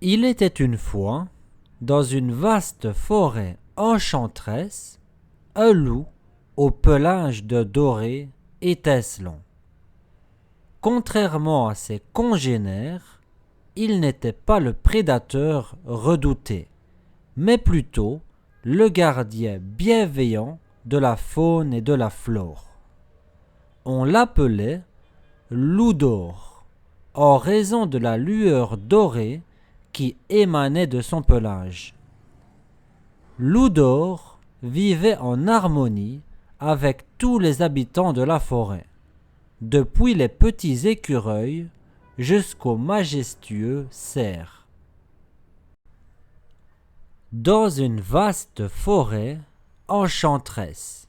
Il était une fois, dans une vaste forêt enchanteresse, un loup au pelage de doré étincelant. Contrairement à ses congénères, il n'était pas le prédateur redouté, mais plutôt le gardien bienveillant de la faune et de la flore. On l'appelait loup d'or, en raison de la lueur dorée qui émanait de son pelage. Loup d'or vivait en harmonie avec tous les habitants de la forêt, depuis les petits écureuils jusqu'aux majestueux cerfs. Dans une vaste forêt enchanteresse.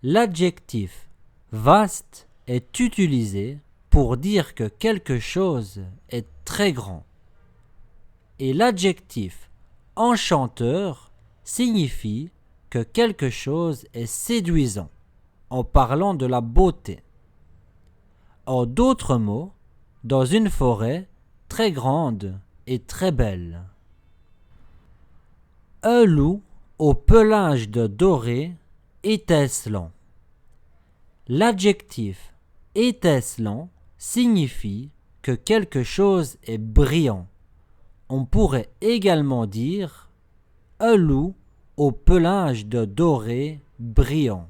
L'adjectif vaste est utilisé pour dire que quelque chose est très grand. Et l'adjectif enchanteur signifie que quelque chose est séduisant, en parlant de la beauté. En d'autres mots, dans une forêt très grande et très belle. Un loup au pelage de doré étincelant. L'adjectif étincelant signifie que quelque chose est brillant. On pourrait également dire un loup au pelage de doré brillant.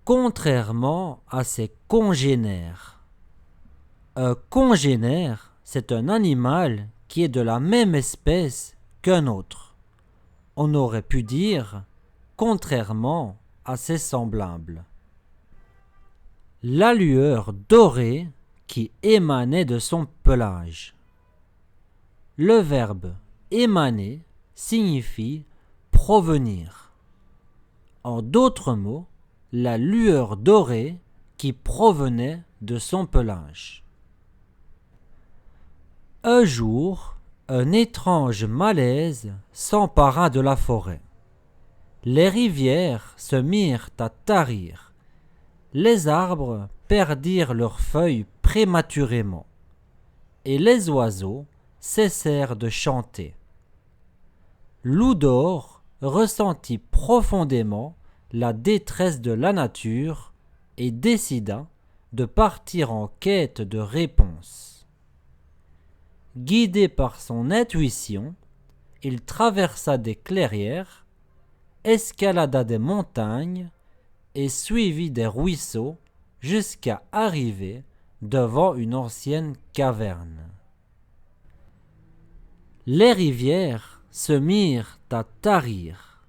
Contrairement à ses congénères. Un congénère, c'est un animal qui est de la même espèce qu'un autre. On aurait pu dire contrairement à ses semblables. La lueur dorée qui émanait de son pelage. Le verbe émaner signifie provenir. En d'autres mots, la lueur dorée qui provenait de son pelage. Un jour, un étrange malaise s'empara de la forêt. Les rivières se mirent à tarir. Les arbres perdirent leurs feuilles prématurément. Et les oiseaux cessèrent de chanter. Loup d'or ressentit profondément la détresse de la nature et décida de partir en quête de réponses. Guidé par son intuition, il traversa des clairières, escalada des montagnes et suivit des ruisseaux jusqu'à arriver devant une ancienne caverne. Les rivières se mirent à tarir.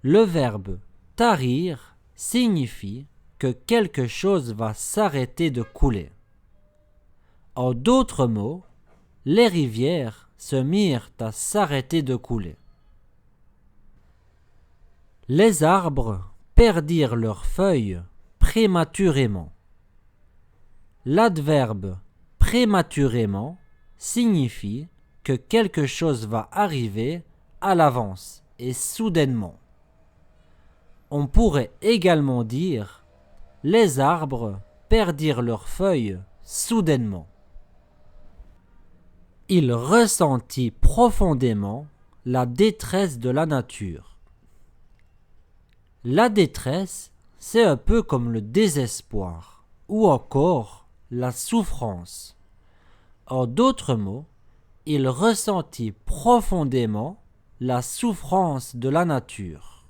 Le verbe tarir signifie que quelque chose va s'arrêter de couler. En d'autres mots, les rivières se mirent à s'arrêter de couler. Les arbres perdirent leurs feuilles prématurément. L'adverbe prématurément signifie que quelque chose va arriver à l'avance et soudainement. On pourrait également dire les arbres perdirent leurs feuilles soudainement. Il ressentit profondément la détresse de la nature. La détresse, c'est un peu comme le désespoir ou encore la souffrance. En d'autres mots, il ressentit profondément la souffrance de la nature.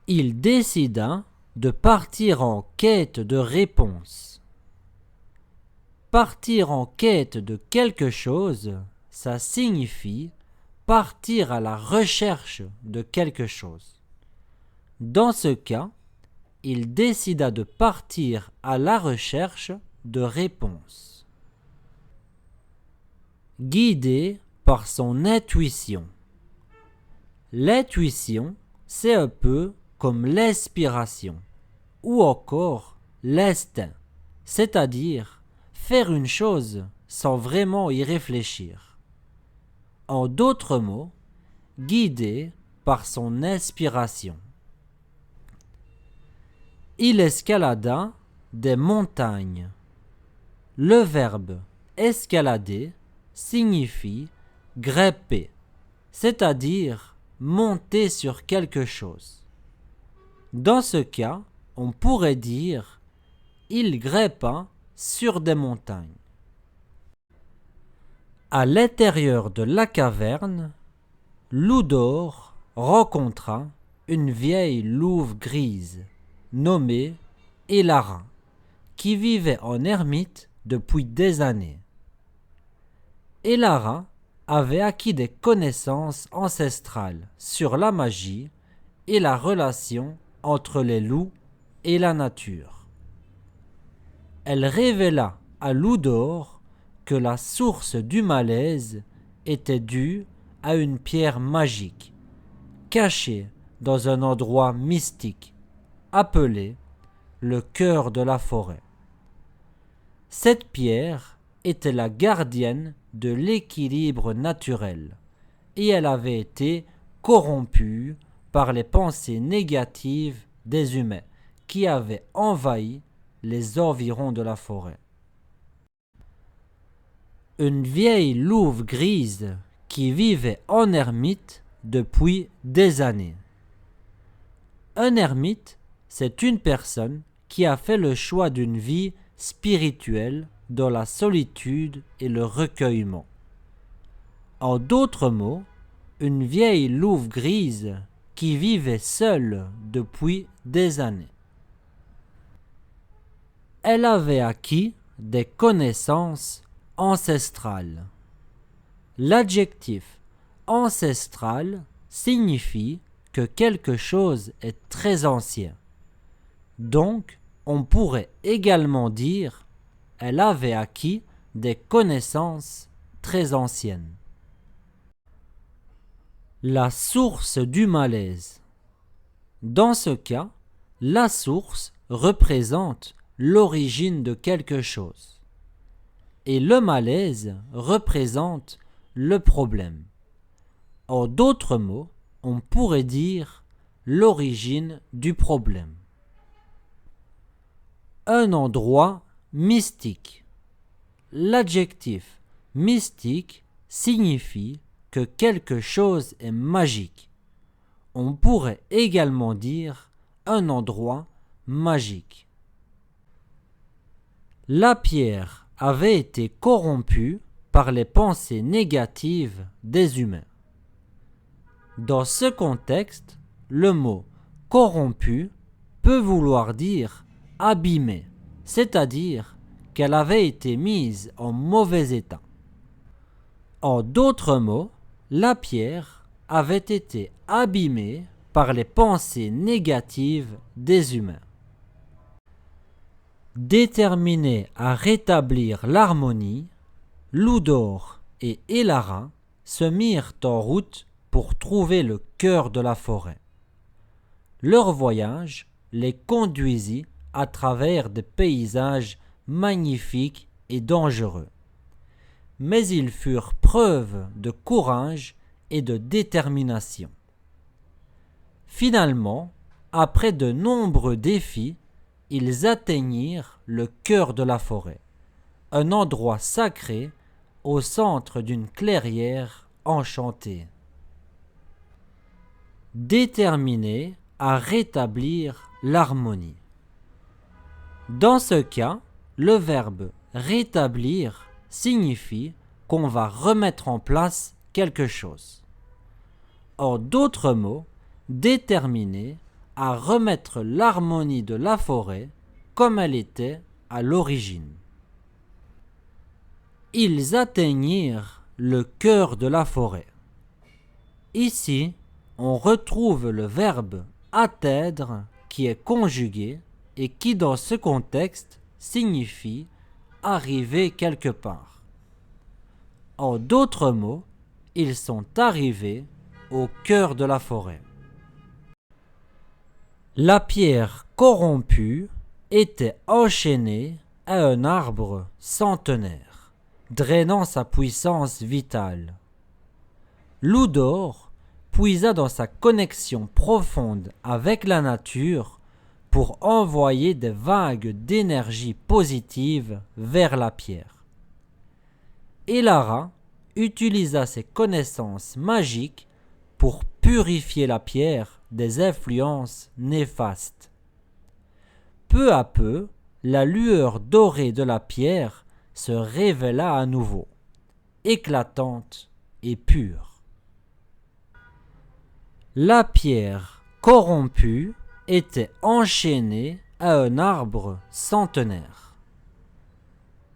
Il décida de partir en quête de réponses. Partir en quête de quelque chose, ça signifie partir à la recherche de quelque chose. Dans ce cas, il décida de partir à la recherche de réponses. Guidé par son intuition. L'intuition, c'est un peu comme l'inspiration ou encore l'instinct, c'est-à-dire faire une chose sans vraiment y réfléchir. En d'autres mots, guidé par son inspiration. Il escalada des montagnes. le verbe escalader signifie grimper, c'est-à-dire monter sur quelque chose. Dans ce cas, on pourrait dire « il grimpa sur des montagnes ». À l'intérieur de la caverne, Loudor rencontra une vieille louve grise nommée Elara, qui vivait en ermite depuis des années. Elara avait acquis des connaissances ancestrales sur la magie et la relation entre les loups et la nature. Elle révéla à Loudor que la source du malaise était due à une pierre magique, cachée dans un endroit mystique, appelé le cœur de la forêt. Cette pierre était la gardienne de l'équilibre naturel, et elle avait été corrompue par les pensées négatives des humains qui avaient envahi les environs de la forêt. Une vieille louve grise qui vivait en ermite depuis des années. Un ermite, c'est une personne qui a fait le choix d'une vie spirituelle dans la solitude et le recueillement. En d'autres mots, une vieille louve grise qui vivait seule depuis des années. Elle avait acquis des connaissances ancestrales. L'adjectif ancestral signifie que quelque chose est très ancien. Donc, on pourrait également dire elle avait acquis des connaissances très anciennes. La source du malaise. Dans ce cas, la source représente l'origine de quelque chose et le malaise représente le problème. En d'autres mots, on pourrait dire l'origine du problème. Un endroit mystique. L'adjectif mystique signifie que quelque chose est magique. On pourrait également dire un endroit magique. La pierre avait été corrompue par les pensées négatives des humains. Dans ce contexte, le mot corrompu peut vouloir dire abîmée, c'est-à-dire qu'elle avait été mise en mauvais état. En d'autres mots, la pierre avait été abîmée par les pensées négatives des humains. Déterminés à rétablir l'harmonie, Loudor et Elara se mirent en route pour trouver le cœur de la forêt. Leur voyage les conduisit à travers des paysages magnifiques et dangereux. Mais ils furent preuve de courage et de détermination. Finalement, après de nombreux défis, ils atteignirent le cœur de la forêt, un endroit sacré au centre d'une clairière enchantée. Déterminés à rétablir l'harmonie. Dans ce cas, le verbe rétablir signifie qu'on va remettre en place quelque chose. En d'autres mots, déterminer à remettre l'harmonie de la forêt comme elle était à l'origine. Ils atteignirent le cœur de la forêt. Ici, on retrouve le verbe atteindre qui est conjugué et qui dans ce contexte signifie arriver quelque part. En d'autres mots, ils sont arrivés au cœur de la forêt. La pierre corrompue était enchaînée à un arbre centenaire, drainant sa puissance vitale. Loudor puisa dans sa connexion profonde avec la nature pour envoyer des vagues d'énergie positive vers la pierre. Elara utilisa ses connaissances magiques pour purifier la pierre des influences néfastes. Peu à peu, la lueur dorée de la pierre se révéla à nouveau, éclatante et pure. La pierre corrompue était enchaînée à un arbre centenaire.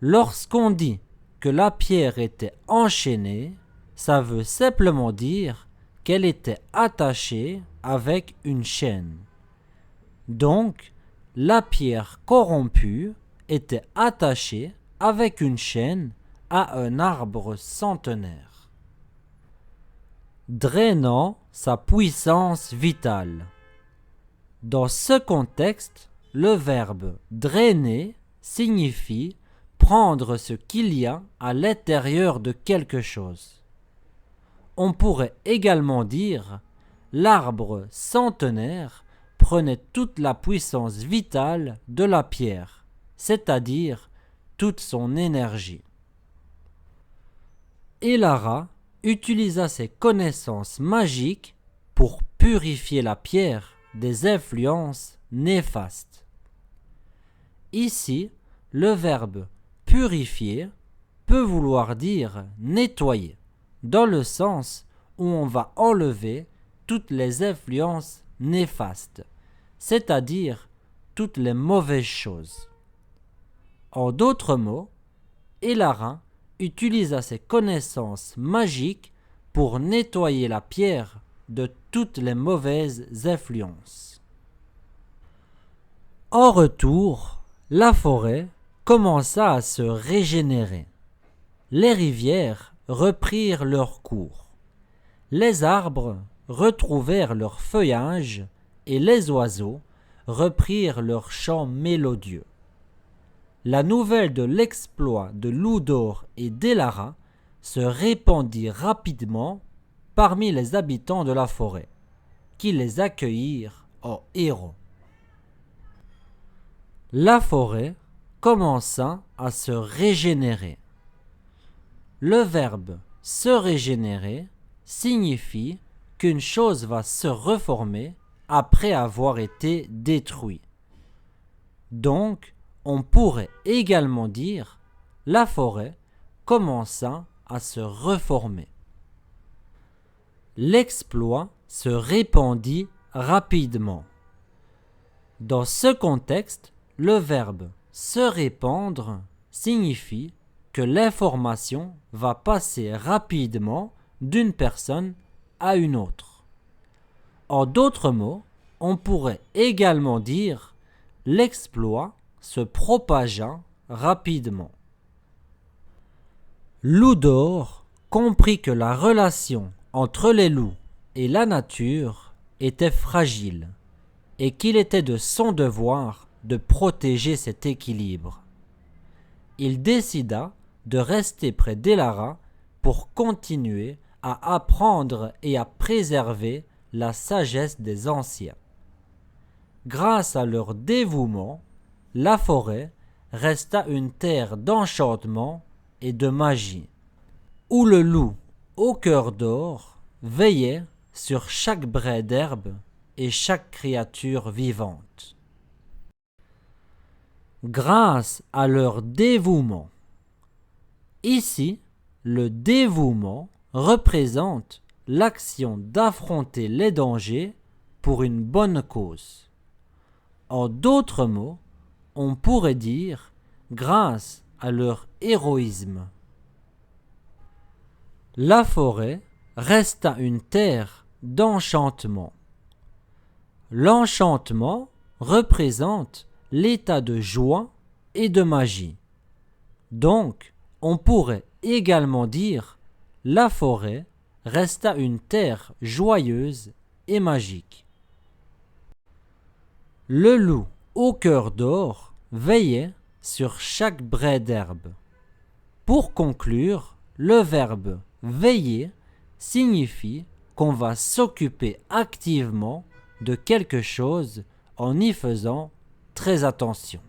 Lorsqu'on dit que la pierre était enchaînée, ça veut simplement dire qu'elle était attachée avec une chaîne. Donc, la pierre corrompue était attachée avec une chaîne à un arbre centenaire, drainant sa puissance vitale. Dans ce contexte, le verbe drainer signifie prendre ce qu'il y a à l'intérieur de quelque chose. On pourrait également dire l'arbre centenaire prenait toute la puissance vitale de la pierre, c'est-à-dire toute son énergie. Elara utilisa ses connaissances magiques pour purifier la pierre des influences néfastes. Ici, le verbe purifier peut vouloir dire nettoyer, dans le sens où on va enlever toutes les influences néfastes, c'est-à-dire toutes les mauvaises choses. En d'autres mots, Elara utilisa ses connaissances magiques pour nettoyer la pierre de toutes les mauvaises influences. En retour, la forêt commença à se régénérer. Les rivières reprirent leur cours. Les arbres retrouvèrent leur feuillage et les oiseaux reprirent leur chant mélodieux. La nouvelle de l'exploit de Loudor et d'Elara se répandit rapidement parmi les habitants de la forêt, qui les accueillirent en héros. La forêt commença à se régénérer. Le verbe se régénérer signifie qu'une chose va se reformer après avoir été détruite. Donc, on pourrait également dire la forêt commença à se reformer. L'exploit se répandit rapidement. Dans ce contexte, le verbe se répandre signifie que l'information va passer rapidement d'une personne à une autre. En d'autres mots, on pourrait également dire l'exploit se propagea rapidement. Loudor comprit que la relation entre les loups et la nature était fragile et qu'il était de son devoir de protéger cet équilibre. Il décida de rester près d'Elara pour continuer à apprendre et à préserver la sagesse des anciens. Grâce à leur dévouement, la forêt resta une terre d'enchantement et de magie, où le loup au cœur d'or veillait sur chaque brin d'herbe et chaque créature vivante. Grâce à leur dévouement. Ici, le dévouement représente l'action d'affronter les dangers pour une bonne cause. En d'autres mots, on pourrait dire grâce à leur héroïsme. La forêt resta une terre d'enchantement. L'enchantement représente l'état de joie et de magie. Donc, on pourrait également dire la forêt resta une terre joyeuse et magique. Le loup au cœur d'or veillait sur chaque brin d'herbe. Pour conclure, le verbe veiller signifie qu'on va s'occuper activement de quelque chose en y faisant très attention.